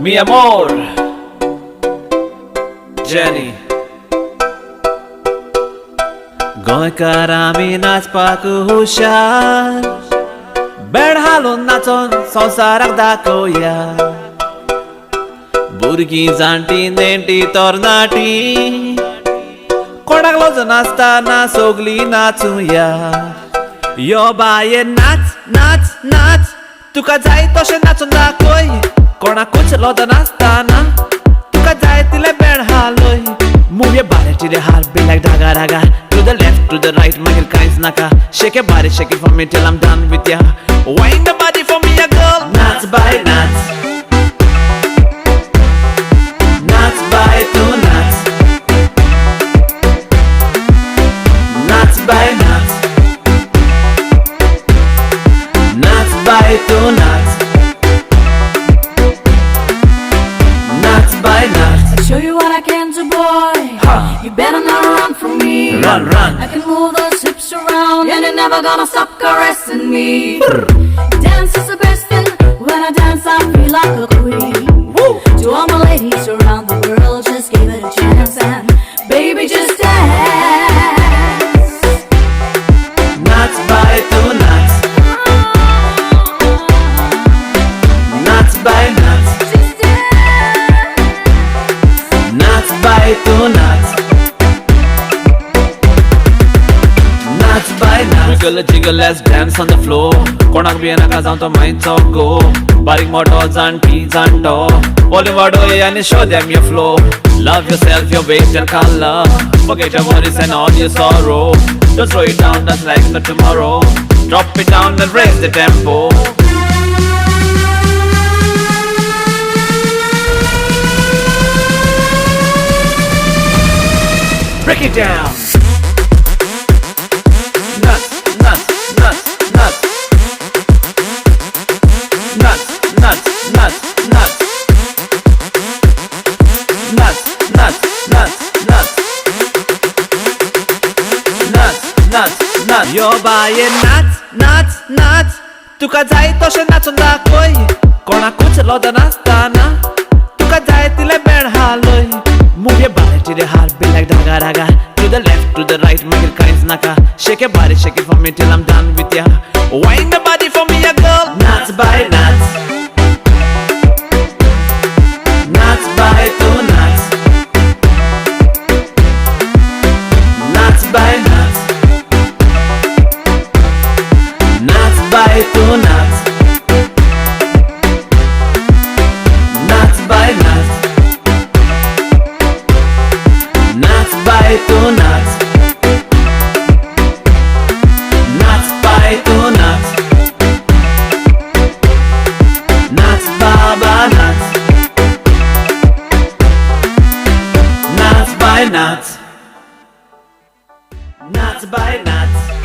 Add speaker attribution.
Speaker 1: Mi amor, Jenny. गोंयकार आमी नाचपाक हुशार, बेड हालून नाचोन संवसाराक दाखोवया. भुरगीं जाणटी नेणटी तरणाटी कोणाक लज नाचतना सोगलीं नाचुया. यो बाये नाच नाच नाच, तुका जाय तशें नाचून दाखय. कोणाकूच लज नाचतना तुका जाय तिले bed हालय. Move your body till your heart beat like daga daga. To the left, to the right, magil kains naka. Shake your body, shake it for me till I'm done with ya. Wind the body for me, a girl. Nuts by nuts, nuts by two nuts, nuts by nuts, nuts by two nuts, nuts by nuts.
Speaker 2: I'll show you what I can do, boy. You better not run from me.
Speaker 1: Run, run.
Speaker 2: I can move those hips around, and you're never gonna stop caressing me. Dance is the best thing. When I dance, I feel like a queen.
Speaker 1: Woo.
Speaker 2: To all my ladies around the world, just give it a chance and baby, just dance.
Speaker 1: Nuts by two nuts, nuts by nuts,
Speaker 2: Just dance.
Speaker 1: nuts by two nuts, nuts by nuts. Wiggle jiggle, let's dance on the floor. कोणाक B नाका जावं तो मायचो गो. बारीक मोठो जाणटी जाणटो volume वाडोय आनी show them your flow. Love yourself, your weight and color. Forget your worries and all your sorrow. Just throw it down, that's like no tomorrow. Drop it down and raise the tempo. Break it down. Nuts, nuts, nuts, nuts. Nuts, nuts, nuts, nuts. Nuts, nuts, nuts, nuts. Nuts, nuts, nuts. Yo baye nuts, nuts, nuts. तुका जाय तशें नाचून दाखय. कोणाकूच लज नाचतना तुका जाय तिले bed हालय. Move your body till your heart beat like daga daga. To the left, to the right, magil kains naka. Shake your body, shake it for me till I'm done with ya. Wind the body for me, a girl. Nuts by nuts, nuts by two nuts, nuts by nuts, nuts by two nuts, nuts by nuts, nuts by two nuts, nuts by two nuts, nuts baba nuts, nuts by nuts, nuts by nuts.